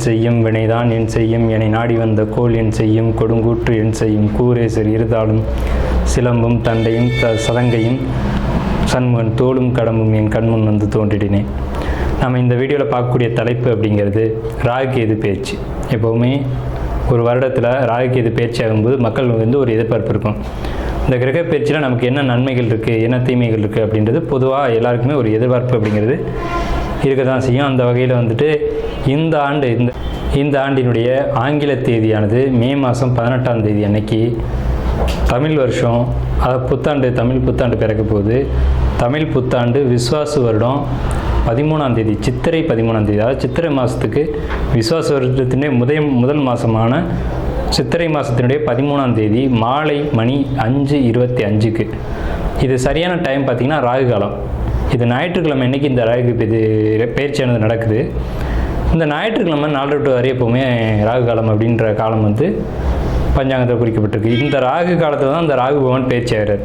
செய்யும் வினைதான் என் செய்யும் என்னை நாடி வந்த கோல் என் செய்யும் கொடுங்கூற்று என் செய்யும் கூரேசர் இருதாலும் சிலம்பும் தண்டையும் சதங்கையும் சண்முகன் தோளும் கடம்பும் என் கண்முன் வந்து தோன்றிடினேன். நம்ம இந்த வீடியோவில் பார்க்கக்கூடிய தலைப்பு அப்படிங்கிறது ராகுகேது பயிற்சி. எப்போவுமே ஒரு வருடத்தில் ராகுகேது பயிற்சி ஆகும்போது மக்கள் வந்து ஒரு எதிர்பார்ப்பு இருக்கும். இந்த கிரக பயிற்சியில் நமக்கு என்ன நன்மைகள் இருக்குது, என்ன தீமைகள் இருக்குது அப்படின்றது பொதுவாக எல்லாருக்குமே ஒரு எதிர்பார்ப்பு அப்படிங்கிறது இருக்க தான் செய்யும். அந்த வகையில் வந்துட்டு இந்த ஆண்டினுடைய ஆங்கில தேதியானது மே மாதம் 18ஆம் தேதி அன்னைக்கு தமிழ் வருஷம், அதாவது தமிழ் புத்தாண்டு பிறக்க போகுது. தமிழ் புத்தாண்டு விஸ்வாசு வருடம் 13ஆம் தேதி, சித்திரை 13ஆம் தேதி, அதாவது சித்திரை மாதத்துக்கு விஸ்வாச வருடத்தினுடைய முதல் மாதமான சித்திரை மாதத்தினுடைய 13ஆம் தேதி மாலை மணி 5:25க்கு. இது சரியான டைம் பார்த்திங்கன்னா ராகு காலம். இது ஞாயிற்றுக்கிழமை அன்றைக்கி இந்த ராகு பயிற்சியானது நடக்குது. இந்த ஞாயிற்றுக்கிழமை 4 to 6 எப்போவுமே ராகு காலம் அப்படின்ற காலம் வந்து பஞ்சாங்கத்தில் குறிக்கப்பட்டிருக்கு. இந்த ராகு காலத்தில் தான் இந்த ராகு பகவான் பயிற்சி ஆகிறார்.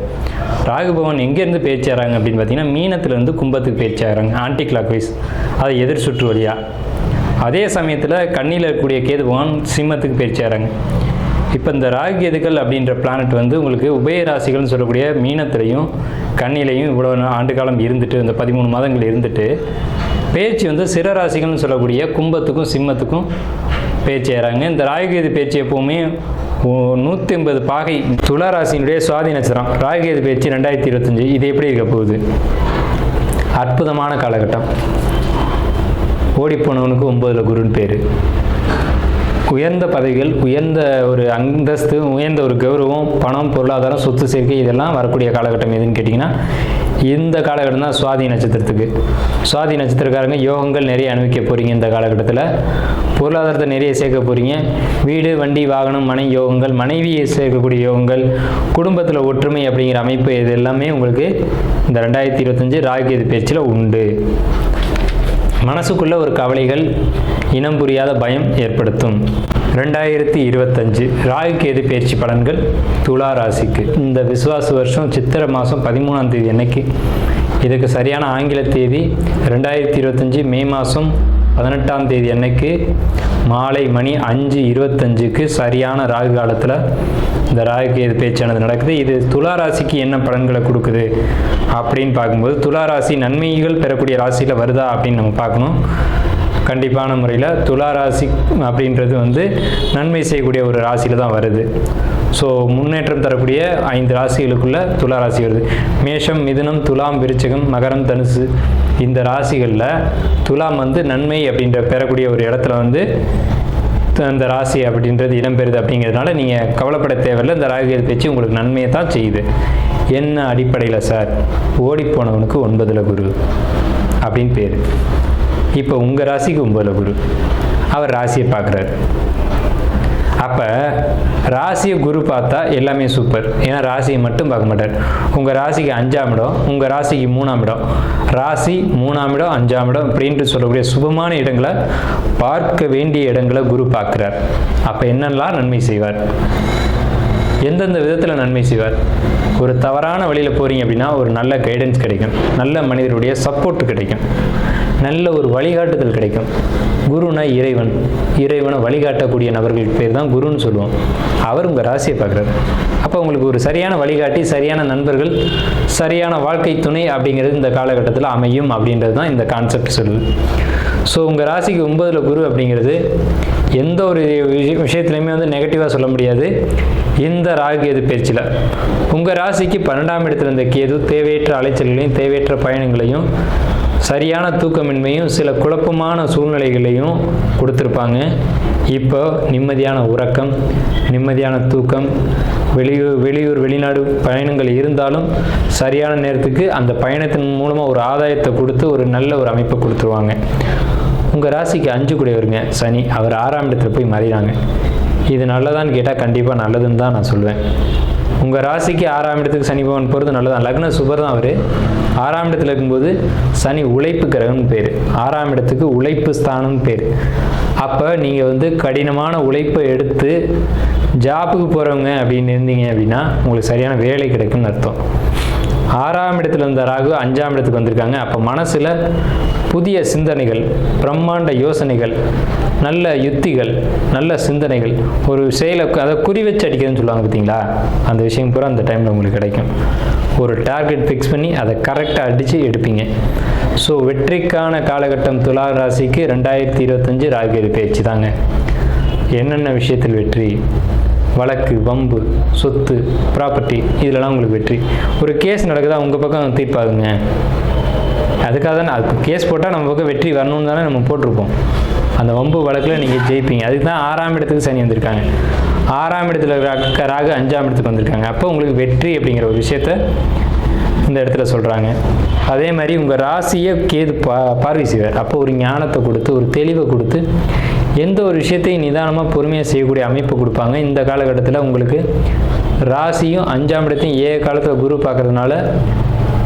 ராகு பகவான் எங்கேருந்து பயிற்சி ஆகிறாங்க அப்படின்னு பார்த்தீங்கன்னா மீனத்துலேருந்து கும்பத்துக்கு பயிற்சி ஆகிறாங்க, ஆன்டி கிளாக் வைஸ், அதை எதிர் சுற்று வழியாக. அதே சமயத்தில் கண்ணியில் இருக்கக்கூடிய கேது பகவான் சிம்மத்துக்கு பயிற்சி ஆகிறாங்க. இப்போ இந்த ராகு கேதுக்கள் அப்படின்ற பிளானட் வந்து உங்களுக்கு உபய ராசிகள்னு சொல்லக்கூடிய மீனத்திலையும் கண்ணிலையும் இவ்வளோ ஆண்டு காலம் இருந்துட்டு, இந்த 13 மாதங்கள் இருந்துட்டு பயிற்சி வந்து சிற ராசிகள்னு சொல்லக்கூடிய கும்பத்துக்கும் சிம்மத்துக்கும் பயிற்சி ஆகிறாங்க. இந்த ராகுகேது பயிற்சி எப்போவுமே 180 பாகை. துலா ராசியினுடைய சுவாதி நட்சத்திரம் ராகுகேது பயிற்சி 2025. இது எப்படி இருக்க போகுது? அற்புதமான காலகட்டம். ஓடிப்போனவனுக்கு 9ல் குருன்னு பேர். உயர்ந்த பதவிகள், உயர்ந்த ஒரு அந்தஸ்து, உயர்ந்த ஒரு கௌரவம், பணம், பொருளாதாரம், சொத்து சேர்க்கை இதெல்லாம் வரக்கூடிய காலகட்டம் எதுன்னு கேட்டிங்கன்னா இந்த காலகட்டம் தான் சுவாதி நட்சத்திரத்துக்கு. சுவாதி நட்சத்திரக்காரங்க யோகங்கள் நிறைய அனுபவிக்க போகிறீங்க. இந்த காலகட்டத்தில் பொருளாதாரத்தை நிறைய சேர்க்க போகிறீங்க. வீடு, வண்டி, வாகனம், மனை யோகங்கள், மனைவியை சேர்க்கக்கூடிய யோகங்கள், குடும்பத்தில் ஒற்றுமை அப்படிங்கிற அமைப்பு, இது எல்லாமே உங்களுக்கு இந்த 2025 ராகுகேது பயிற்சியில் உண்டு. மனசுக்குள்ள ஒரு கவலைகள், இனம் புரியாத பயம் ஏற்படுத்தும். 2025 ராகுகேது பயிற்சி பலன்கள் துலா ராசிக்கு. இந்த விசுவாச வருஷம் சித்திரை மாதம் 13ஆம் தேதி அன்னைக்கு, இதுக்கு சரியான ஆங்கில தேதி 2025 மே மாதம் 18ஆம் தேதி அன்னைக்கு மாலை மணி 5:25க்கு சரியான ராகு காலத்தில் இந்த ராகுகேது பயிற்சியானது நடக்குது. இது துலா ராசிக்கு என்ன பலன்களை கொடுக்குது அப்படின்னு பார்க்கும்போது, துலா ராசி நன்மைகள் பெறக்கூடிய ராசியில் வருதா அப்படின்னு நம்ம பார்க்கணும். கண்டிப்பான முறையில் துலா ராசி அப்படின்றது வந்து நன்மை செய்யக்கூடிய ஒரு ராசியில் தான் வருது. ஸோ முன்னேற்றம் தரக்கூடிய 5 ராசிகளுக்குள்ள துலா ராசி வருது. மேஷம், மிதுனம், துலாம், விருச்சிகம், மகரம், தனுசு, இந்த ராசிகளில் துலாம் வந்து நன்மை அப்படின்ற பெறக்கூடிய ஒரு இடத்துல வந்து அந்த ராசி அப்படின்றது இடம்பெறுது. அப்படிங்கிறதுனால நீங்கள் கவலைப்பட தேவையில்லை. இந்த ராகுகேது பயிற்சி உங்களுக்கு நன்மையை தான் செய்யுது. என்ன அடிப்படையில் சார்? ஓடிப்போனவனுக்கு 9ல் குரு அப்படின்னு பேர். இப்போ உங்கள் ராசிக்கு 9ல் குரு, அவர் ராசியை பார்க்குறாரு. அப்போ ராசியை குரு பார்த்தா எல்லாமே சூப்பர். ஏன்னா ராசியை மட்டும் பார்க்க மாட்டார். உங்கள் ராசிக்கு 5ஆம் இடம், உங்கள் ராசிக்கு 3ஆம் இடம், ராசி 3ஆம் இடம் 5ஆம் இடம் அப்படின்ட்டு சொல்லக்கூடிய சுபமான இடங்களை, பார்க்க வேண்டிய இடங்களை குரு பார்க்குறார். அப்போ என்னெல்லாம் நன்மை செய்வார்? எந்தெந்த விதத்தில் நன்மை செய்வார்? ஒரு தவறான வழியில் போகிறீங்க அப்படின்னா ஒரு நல்ல கைடன்ஸ் கிடைக்கும், நல்ல மனிதருடைய சப்போர்ட் கிடைக்கும், நல்ல ஒரு வழிகாட்டுதல் கிடைக்கும். குருனா இறைவனை வழிகாட்டக்கூடிய நபர்கள் பேர் தான் குருன்னு சொல்லுவோம். அவர் உங்கள் ராசியை பார்க்குறாரு. அப்போ உங்களுக்கு ஒரு சரியான வழிகாட்டி, சரியான நண்பர்கள், சரியான வாழ்க்கை துணை அப்படிங்கிறது இந்த காலகட்டத்தில் அமையும் அப்படின்றது தான் இந்த கான்செப்ட் சொல்லுது. ஸோ உங்கள் ராசிக்கு 9ல் குரு அப்படிங்கிறது எந்த ஒரு விஷயத்துலையுமே வந்து நெகட்டிவாக சொல்ல முடியாது. இந்த ராகுகேது பயிற்சியில் உங்கள் ராசிக்கு 12ஆம் இடத்துல இருந்த கேது தேவையற்ற அலைச்சல்களையும், தேவையற்ற பயணங்களையும், சரியான தூக்கமின்மையும், சில குழப்பமான சூழ்நிலைகளையும் கொடுத்துருப்பாங்க. இப்போ நிம்மதியான உறக்கம், நிம்மதியான தூக்கம், வெளியூர் வெளிநாடு பயணங்கள் இருந்தாலும் சரியான நேரத்துக்கு அந்த பயணத்தின் மூலமாக ஒரு ஆதாயத்தை கொடுத்து ஒரு நல்ல ஒரு அமைப்பை கொடுத்துருவாங்க. உங்கள் ராசிக்கு 5 கூடியவருங்க சனி, அவர் 6ஆம் இடத்துல போய் மறைகிறாங்க. இது நல்லதான்னு கேட்டால் கண்டிப்பாக நல்லதுன்னு தான் நான் சொல்லுவேன். உங்கள் ராசிக்கு 6ஆம் இடத்துக்கு சனி பகவான் போகிறது நல்லதான். லக்ன சுபர் தான் அவர். 6ஆம் இடத்துல இருக்கும்போது சனி உழைப்பு கிரகம்னு பேர், 6ஆம் இடத்துக்கு உழைப்பு ஸ்தானம்னு பேர். அப்போ நீங்கள் வந்து கடினமான உழைப்பை எடுத்து ஜாப்புக்கு போகிறவங்க அப்படின்னு இருந்தீங்க அப்படின்னா உங்களுக்கு சரியான வேலை கிடைக்கும்னு அர்த்தம். 6ஆம் இடத்துல இருந்த ராகு 5ஆம் இடத்துக்கு வந்திருக்காங்க. அப்போ மனசில் புதிய சிந்தனைகள், பிரம்மாண்ட யோசனைகள், நல்ல யுத்திகள், நல்ல சிந்தனைகள், ஒரு செயலை அதை குறி வச்சு அடிக்கிறதுன்னு சொல்லுவாங்க பார்த்தீங்களா, அந்த விஷயம் பூரா அந்த டைமில் உங்களுக்கு கிடைக்கும். ஒரு டார்கெட் ஃபிக்ஸ் பண்ணி அதை கரெக்டாக அடித்து எடுப்பீங்க. ஸோ வெற்றிக்கான காலகட்டம் துலா ராசிக்கு 2025 ராகு பயிற்சி தாங்க. என்னென்ன விஷயத்தில் வெற்றி? வழக்கு, வம்பு, சொத்து, ப்ராப்பர்ட்டி, இதிலலாம் உங்களுக்கு வெற்றி. ஒரு கேஸ் நடக்குதா, உங்கள் பக்கம் தீர்ப்பாகுங்க. அதுக்காக தானே அது கேஸ் போட்டால் நம்ம பக்கம் வெற்றி வரணும்னு தானே நம்ம போட்டிருப்போம். அந்த வம்பு வழக்கில் நீங்கள் ஜெயிப்பீங்க. அதுக்கு தான் 6ஆம் இடத்துக்கு சனி வந்திருக்காங்க. 6ஆம் இடத்துல ராகு 5ஆம் இடத்துக்கு வந்திருக்காங்க. அப்போ உங்களுக்கு வெற்றி அப்படிங்கிற ஒரு விஷயத்த இந்த இடத்துல சொல்கிறாங்க. அதே மாதிரி உங்கள் ராசியை கேது பார்வை செய்வார். அப்போ ஒரு ஞானத்தை கொடுத்து, ஒரு தெளிவை கொடுத்து, எந்த ஒரு விஷயத்தையும் நிதானமாக பொறுமையாக செய்யக்கூடிய அமைப்பு கொடுப்பாங்க. இந்த காலகட்டத்தில் உங்களுக்கு ராசியும் 5ஆம் இடத்தையும் காலத்தில் குரு பார்க்கறதுனால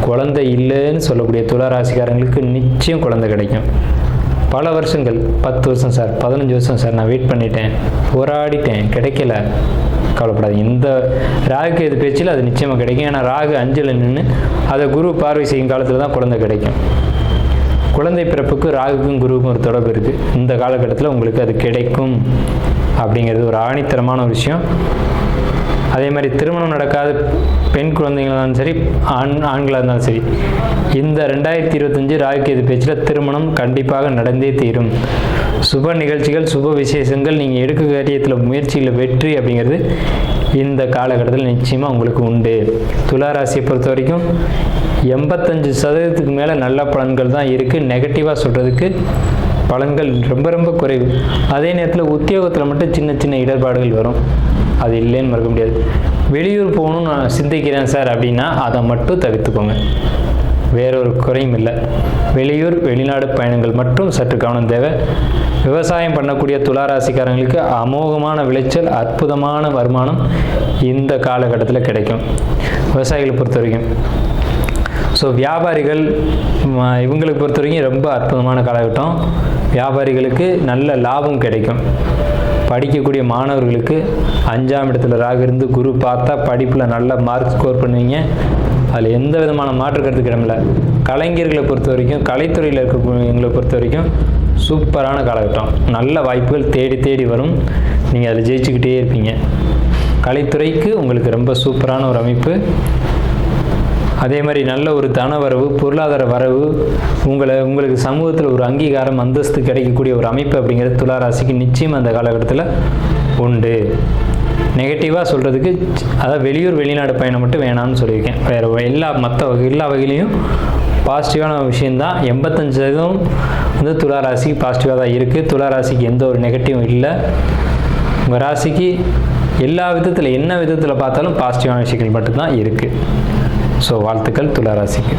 குழந்தை இல்லைன்னு சொல்லக்கூடிய துலா ராசிக்காரங்களுக்கு நிச்சயம் குழந்தை கிடைக்கும். பல வருஷங்கள், 10 வருஷம் சார், 15 வருஷம் சார், நான் வெயிட் பண்ணிட்டேன், போராடிட்டேன், கிடைக்கல, கவலைப்படாது. இந்த ராகுக்கு எது பேச்சில் அது நிச்சயமாக கிடைக்கும். ஏன்னா ராகு 5ல் நின்று அதை குரு பார்வை செய்யும் காலத்தில் தான் குழந்தை கிடைக்கும். குழந்தை பிறப்புக்கு ராகுக்கும் குருவுக்கும் ஒரு தொடர்பு இருக்குது. இந்த காலகட்டத்தில் உங்களுக்கு அது கிடைக்கும் அப்படிங்கிறது ஒரு ஆணித்தரமான ஒரு விஷயம். அதே மாதிரி திருமணம் நடக்காத பெண் குழந்தைங்களாக இருந்தாலும் சரி, ஆண்களாக இருந்தாலும் சரி, இந்த 2025 ராகுகேது பேச்சில் திருமணம் கண்டிப்பாக நடந்தே தீரும். சுப நிகழ்ச்சிகள், சுப விசேஷங்கள், நீங்கள் எடுக்க காரியத்தில் முயற்சியில் வெற்றி அப்படிங்கிறது இந்த காலகட்டத்தில் நிச்சயமாக உங்களுக்கு உண்டு. துலா ராசியை பொறுத்த வரைக்கும் 85% மேலே நல்ல பலன்கள் தான் இருக்குது. நெகட்டிவாக சொல்கிறதுக்கு பலன்கள் ரொம்ப ரொம்ப குறைவு. அதே நேரத்தில் உத்தியோகத்தில் மட்டும் சின்ன சின்ன இடர்பாடுகள் வரும். அது இல்லைன்னு மறக்க முடியாது. வெளியூர் போகணும்னு நான் சிந்திக்கிறேன் சார் அப்படின்னா அதை மட்டும் தவிர்த்துக்கோங்க. வேறொரு குறையும் இல்லை. வெளியூர், வெளிநாடு பயணங்கள் மட்டும் சற்று கவனம் தேவை. விவசாயம் பண்ணக்கூடிய துலா ராசிக்காரங்களுக்கு அமோகமான விளைச்சல், அற்புதமான வருமானம் இந்த காலகட்டத்தில் கிடைக்கும். விவசாயிகளை பொறுத்த வரைக்கும். ஸோ வியாபாரிகள், இவங்களுக்கு பொறுத்த வரைக்கும் ரொம்ப அற்புதமான காலகட்டம். வியாபாரிகளுக்கு நல்ல லாபம் கிடைக்கும். படிக்கக்கூடிய மாணவர்களுக்கு 5ஆம் இடத்துல ராகு இருந்து குரு பார்த்தா படிப்பில் நல்ல மார்க் ஸ்கோர் பண்ணுவீங்க. அதில் எந்த விதமான மாற்று கருத்து கிடமில்ல. கலைஞர்களை பொறுத்த வரைக்கும், கலைத்துறையில் இருக்கக்கூடியவங்களை பொறுத்த வரைக்கும் சூப்பரான காலகட்டம். நல்ல வாய்ப்புகள் தேடி தேடி வரும். நீங்கள் அதில் ஜெயிச்சுக்கிட்டே இருப்பீங்க. கலைத்துறைக்கு உங்களுக்கு ரொம்ப சூப்பரான ஒரு அமைப்பு. அதே மாதிரி நல்ல ஒரு தன வரவு, பொருளாதார வரவு, உங்களுக்கு சமூகத்தில் ஒரு அங்கீகாரம், அந்தஸ்து கிடைக்கக்கூடிய ஒரு அமைப்பு அப்படிங்கிறது துலா ராசிக்கு நிச்சயம் அந்த காலகட்டத்தில் உண்டு. நெகட்டிவாக சொல்கிறதுக்கு, அதாவது வெளியூர் வெளிநாடு பயணம் மட்டும் வேணாம்னு சொல்லியிருக்கேன். வேறு எல்லா வகையிலையும் பாசிட்டிவான விஷயந்தான். 85% துலா ராசிக்கு பாசிட்டிவாக தான் இருக்குது. துலா ராசிக்கு எந்த ஒரு நெகட்டிவும் இல்லை. உங்கள் ராசிக்கு எல்லா விதத்தில், என்ன விதத்தில் பார்த்தாலும் பாசிட்டிவான விஷயங்கள் மட்டும்தான் இருக்குது. ஸோ வாழ்த்துக்கள் துலா ராசிக்கு.